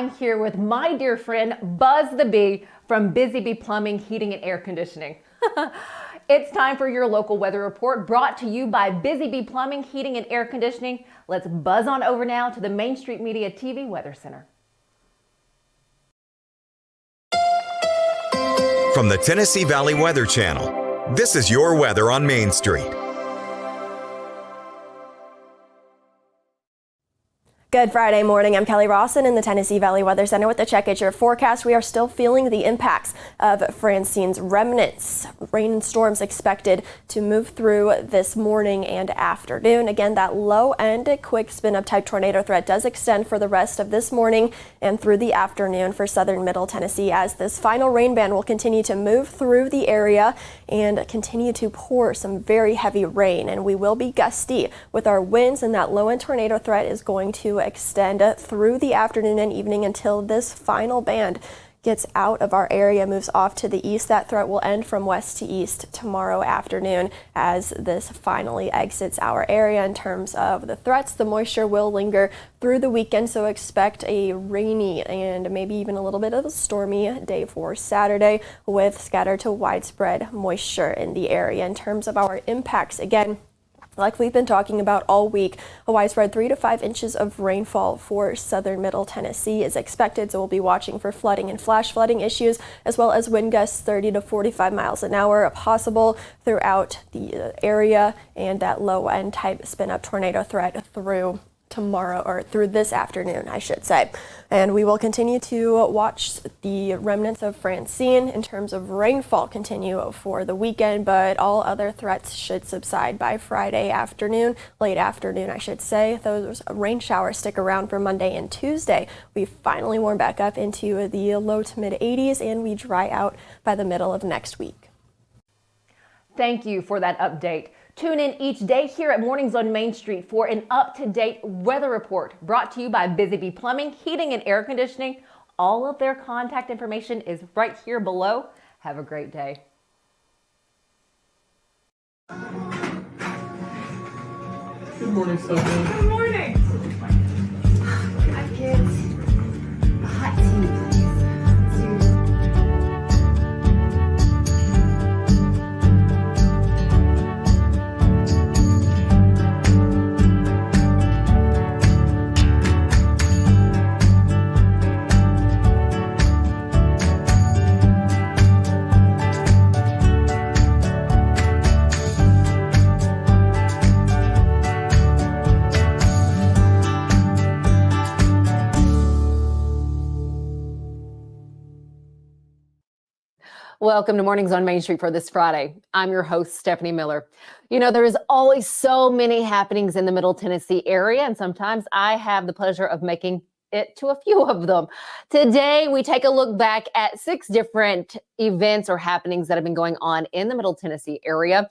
I'm here with my dear friend Buzz the Bee from Busy Bee Plumbing, Heating and Air Conditioning. It's time for your local weather report brought to you by Busy Bee Plumbing, Heating and Air Conditioning. Let's buzz on over now to the Main Street Media TV Weather Center. From the Tennessee Valley Weather Channel, this is your weather on Main Street. Good Friday morning. I'm Kelly Rawson in the Tennessee Valley Weather Center with a check at your forecast. We are still feeling the impacts of Francine's remnants. Rain and storms expected to move through this morning and afternoon. Again, that low end quick spin up type tornado threat does extend for the rest of this morning and through the afternoon for southern middle Tennessee as this final rain band will continue to move through the area and continue to pour some very heavy rain. And we will be gusty with our winds, and that low end tornado threat is going to extend through the afternoon and evening until this final band gets out of our area, moves off to the east. That threat will end from west to east tomorrow afternoon as this finally exits our area. In terms of the threats, the moisture will linger through the weekend, so expect a rainy and maybe even a little bit of a stormy day for Saturday with scattered to widespread moisture in the area. In terms of our impacts, again, like we've been talking about all week, a widespread 3 to 5 inches of rainfall for southern middle Tennessee is expected, so we'll be watching for flooding and flash flooding issues, as well as wind gusts 30 to 45 miles an hour possible throughout the area, and that low end type spin up tornado threat through tomorrow, or through this afternoon, I should say. And we will continue to watch the remnants of Francine in terms of rainfall continue for the weekend, but all other threats should subside by Friday afternoon, late afternoon, I should say. Those rain showers stick around for Monday and Tuesday. We finally warm back up into the low to mid 80s, and we dry out by the middle of next week. Thank you for that update. Tune in each day here at Mornings on Main Street for an up-to-date weather report brought to you by Busy Bee Plumbing, Heating and Air Conditioning. All of their contact information is right here below. Have a great day. Good morning, Stephanie. Good morning. Hi, kids. Hot tea. Welcome to Mornings on Main Street for this Friday. I'm your host, Stefanie Miller. You know, there is always so many happenings in the Middle Tennessee area, and sometimes I have the pleasure of making it to a few of them. Today, we take a look back at 6 different events or happenings that have been going on in the Middle Tennessee area.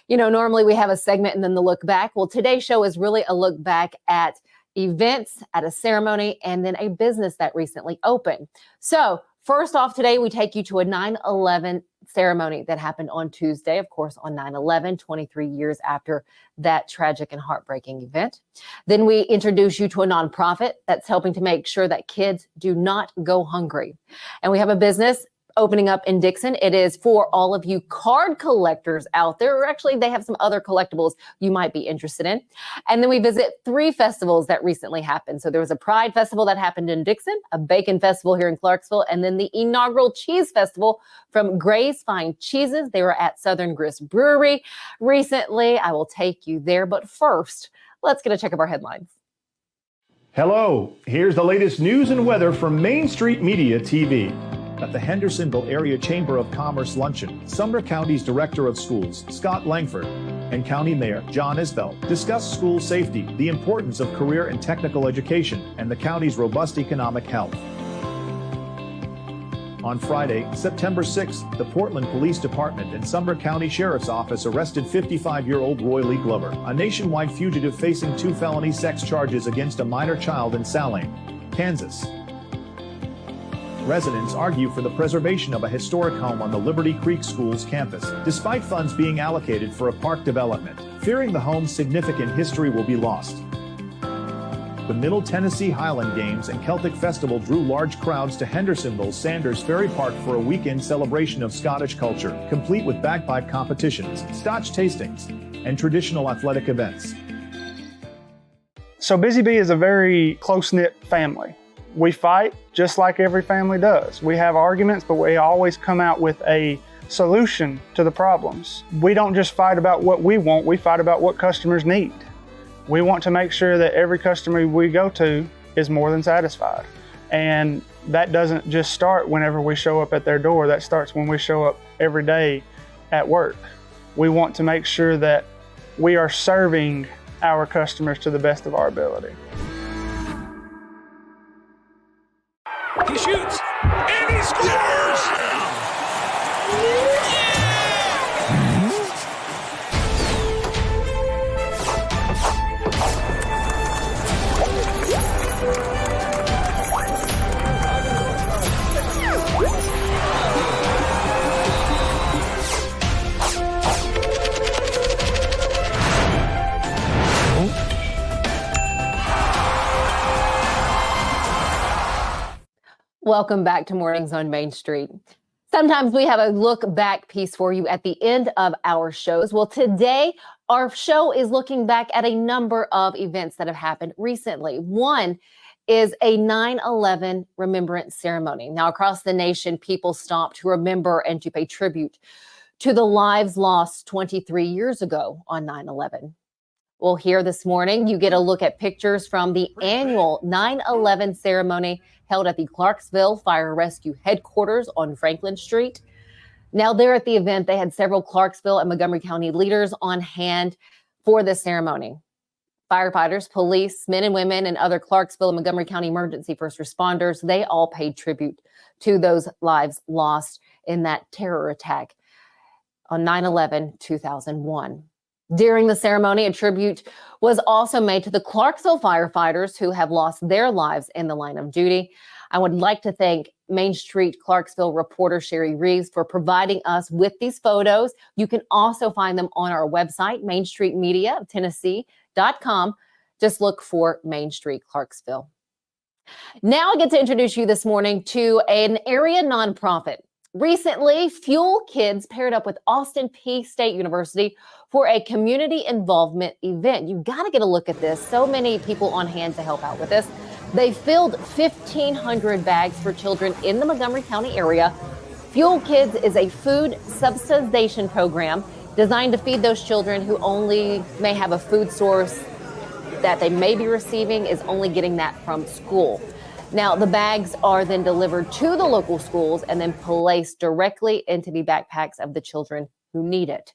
You know, normally we have a segment and then the look back. Well, today's show is really a look back at events, at a ceremony, and then a business that recently opened. So, first off, today we take you to a 9/11 ceremony that happened on Tuesday, of course, on 9/11, 23 years after that tragic and heartbreaking event. Then we introduce you to a nonprofit that's helping to make sure that kids do not go hungry. And we have a business opening up in Dickson. It is for all of you card collectors out there, or actually they have some other collectibles you might be interested in. And then we visit 3 festivals that recently happened. So there was a Pride Festival that happened in Dickson, a Bacon Festival here in Clarksville, and then the inaugural Cheese Festival from Gray's Fine Cheeses. They were at Southern Grist Brewery recently. I will take you there. But first, let's get a check of our headlines. Hello, here's the latest news and weather from Main Street Media TV. At the Hendersonville Area Chamber of Commerce luncheon, Sumner County's Director of Schools, Scott Langford, and County Mayor John Isbell discussed school safety, the importance of career and technical education, and the county's robust economic health. On Friday, September 6th, the Portland Police Department and Sumner County Sheriff's Office arrested 55-year-old Roy Lee Glover, a nationwide fugitive facing 2 felony sex charges against a minor child in Saline, Kansas. Residents argue for the preservation of a historic home on the Liberty Creek School's campus, despite funds being allocated for a park development, fearing the home's significant history will be lost. The Middle Tennessee Highland Games and Celtic Festival drew large crowds to Hendersonville's Sanders Ferry Park for a weekend celebration of Scottish culture, complete with bagpipe competitions, Scotch tastings, and traditional athletic events. So Busy Bee is a very close-knit family. We fight just like every family does. We have arguments, but we always come out with a solution to the problems. We don't just fight about what we want, we fight about what customers need. We want to make sure that every customer we go to is more than satisfied. And that doesn't just start whenever we show up at their door, that starts when we show up every day at work. We want to make sure that we are serving our customers to the best of our ability. He shoots, and he scores! Welcome back to Mornings on Main Street. Sometimes we have a look back piece for you at the end of our shows. Well, today our show is looking back at a number of events that have happened recently. One is a 9/11 remembrance ceremony. Now, across the nation, people stopped to remember and to pay tribute to the lives lost 23 years ago on 9/11. Well, here this morning, you get a look at pictures from the annual 9/11 ceremony held at the Clarksville Fire Rescue Headquarters on Franklin Street. Now, there at the event, they had several Clarksville and Montgomery County leaders on hand for the ceremony. Firefighters, police, men and women, and other Clarksville and Montgomery County emergency first responders, they all paid tribute to those lives lost in that terror attack on 9/11/2001. During the ceremony, a tribute was also made to the Clarksville firefighters who have lost their lives in the line of duty. I would like to thank Main Street Clarksville reporter Sherry Reeves for providing us with these photos. You can also find them on our website, mainstreetmediatennessee.com. Just look for Main Street Clarksville. Now I get to introduce you this morning to an area nonprofit. Recently, Fuel Kids paired up with Austin Peay State University for a community involvement event. You got to get a look at this. So many people on hand to help out with this. They filled 1,500 bags for children in the Montgomery County area. Fuel Kids is a food subsidization program designed to feed those children who only may have a food source that they may be receiving is only getting that from school. Now, the bags are then delivered to the local schools and then placed directly into the backpacks of the children who need it.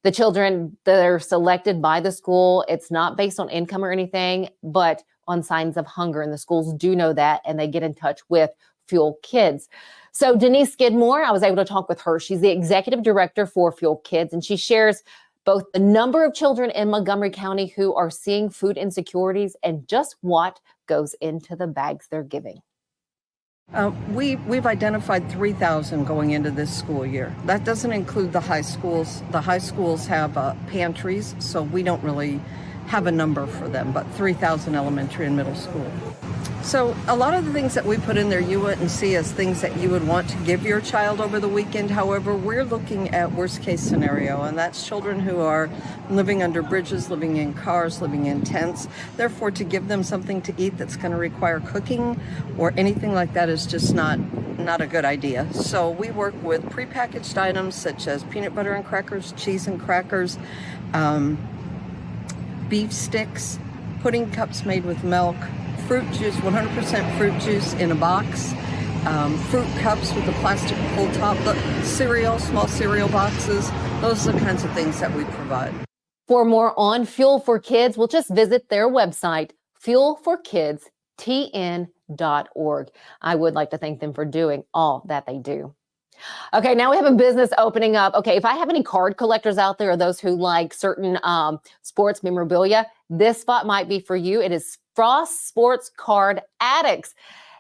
The children that are selected by the school, it's not based on income or anything, but on signs of hunger. And the schools do know that, and they get in touch with Fuel Kids. So Denise Skidmore, I was able to talk with her. She's the executive director for Fuel Kids, and she shares both the number of children in Montgomery County who are seeing food insecurities and just what goes into the bags they're giving. We've identified 3,000 going into this school year. That doesn't include the high schools. The high schools have pantries, so we don't really have a number for them, but 3,000 elementary and middle school. So a lot of the things that we put in there you wouldn't see as things that you would want to give your child over the weekend. However, we're looking at worst case scenario, and that's children who are living under bridges, living in cars, living in tents. Therefore, to give them something to eat that's going to require cooking or anything like that is just not a good idea. So we work with prepackaged items such as peanut butter and crackers, cheese and crackers, beef sticks, pudding cups made with milk, fruit juice, 100% fruit juice in a box, fruit cups with a plastic pull top, cereal, small cereal boxes. Those are the kinds of things that we provide. For more on Fuel for Kids, we'll just visit their website, fuelforkidstn.org. I would like to thank them for doing all that they do. Okay, now we have a business opening up. Okay, if I have any card collectors out there or those who like certain sports memorabilia, this spot might be for you. It is Frost Sports Card Addicts.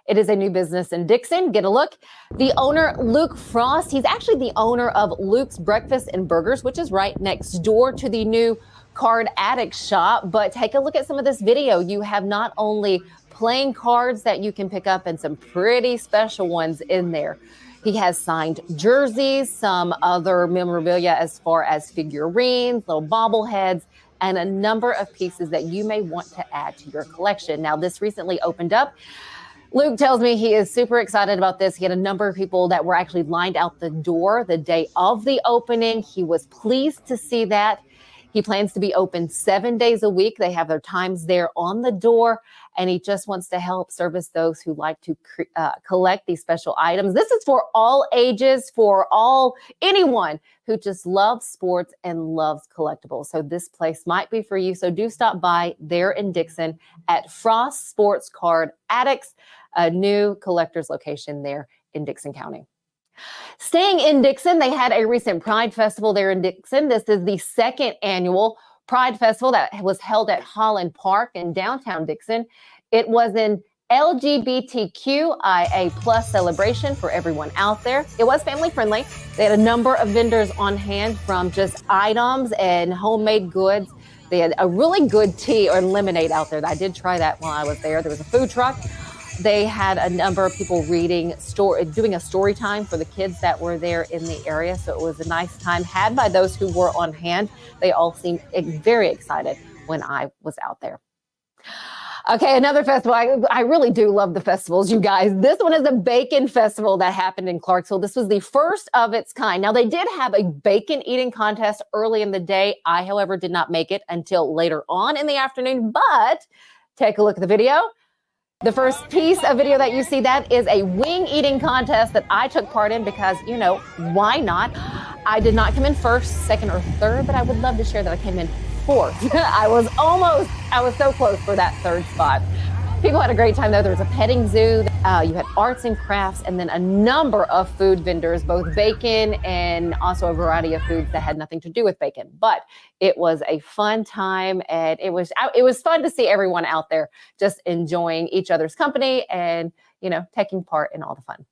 It is a new business in Dickson. Get a look. The owner, Luke Frost, he's actually the owner of Luke's Breakfast and Burgers, which is right next door to the new card addict shop, but take a look at some of this video. You have not only playing cards that you can pick up and some pretty special ones in there. He has signed jerseys, some other memorabilia as far as figurines, little bobbleheads, and a number of pieces that you may want to add to your collection. Now, this recently opened up. Luke tells me he is super excited about this. He had a number of people that were actually lined out the door the day of the opening. He was pleased to see that. He plans to be open 7 days a week. They have their times there on the door, and he just wants to help service those who like to collect these special items. This is for all ages, for anyone who just loves sports and loves collectibles. So this place might be for you. So do stop by there in Dickson at Frost Sports Card Addicts, a new collector's location there in Dickson County. Staying in Dickson, they had a recent Pride Festival there in Dickson. This is the second annual Pride Festival that was held at Holland Park in downtown Dickson. It was an LGBTQIA plus celebration for everyone out there. It was family friendly. They had a number of vendors on hand, from just items and homemade goods. They had a really good tea or lemonade out there. I did try that while I was there. There was a food truck. They had a number of people doing a story time for the kids that were there in the area. So it was a nice time had by those who were on hand. They all seemed very excited when I was out there. Okay, another festival. I really do love the festivals, you guys. This one is a bacon festival that happened in Clarksville. This was the first of its kind. Now, they did have a bacon eating contest early in the day. I, however, did not make it until later on in the afternoon, but take a look at the video. The first piece of video that you see, that is a wing eating contest that I took part in because, why not? I did not come in first, second, or third, but I would love to share that I came in fourth. I was so close for that third spot. People had a great time though. There was a petting zoo. You had arts and crafts, and then a number of food vendors, both bacon and also a variety of foods that had nothing to do with bacon. But it was a fun time, and it was fun to see everyone out there just enjoying each other's company and, taking part in all the fun.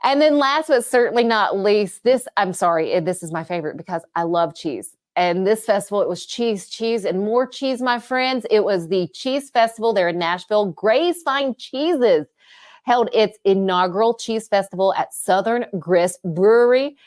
And then last but certainly not least, this is my favorite because I love cheese. And this festival, it was cheese, and more cheese, my friends. It was the Cheese Festival there in Nashville. Gray's Fine Cheeses held its inaugural cheese festival at Southern Grist Brewery.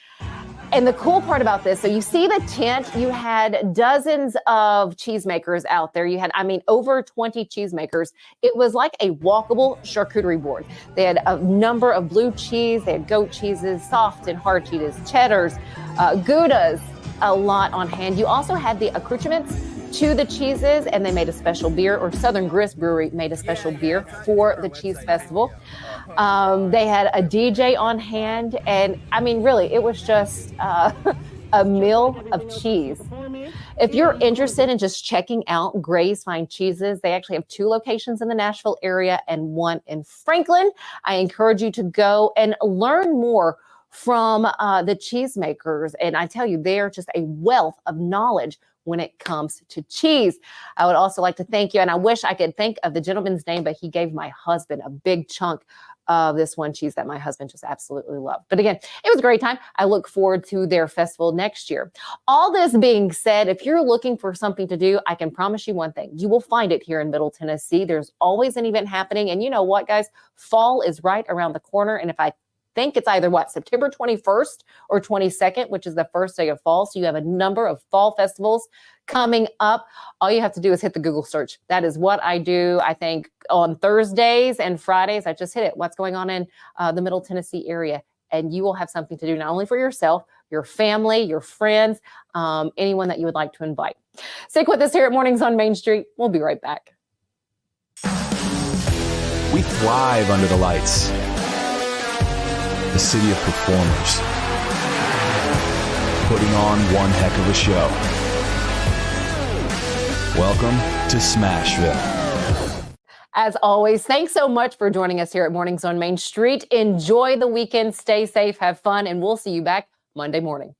And the cool part about this, so you see the tent, you had dozens of cheesemakers out there. You had, over 20 cheesemakers. It was like a walkable charcuterie board. They had a number of blue cheese. They had goat cheeses, soft and hard cheeses, cheddars, Goudas, a lot on hand. You also had the accoutrements to the cheeses, and they made a special beer, or Southern Grist Brewery made a special beer for the Cheese Festival. They had a DJ on hand, and really, it was just a meal of cheese. If you're interested in just checking out Gray's Fine Cheeses, they actually have 2 locations in the Nashville area and 1 in Franklin. I encourage you to go and learn more from the cheesemakers. And I tell you, they are just a wealth of knowledge when it comes to cheese. I would also like to thank you, and I wish I could think of the gentleman's name, but he gave my husband a big chunk of this one cheese that my husband just absolutely loved. But again, it was a great time. I look forward to their festival next year. All this being said, if you're looking for something to do, I can promise you one thing. You will find it here in Middle Tennessee. There's always an event happening. And you know what, guys? Fall is right around the corner. And if I think it's either September 21st or 22nd, which is the first day of fall. So you have a number of fall festivals coming up. All you have to do is hit the Google search. That is what I do. I think on Thursdays and Fridays, I just hit it. What's going on in the Middle Tennessee area? And you will have something to do, not only for yourself, your family, your friends, anyone that you would like to invite. Stick with us here at Mornings on Main Street. We'll be right back. We thrive under the lights. The city of performers, putting on one heck of a show. Welcome to Smashville. As always, thanks so much for joining us here at Mornings on Main Street. Enjoy the weekend, stay safe, have fun, and we'll see you back Monday morning.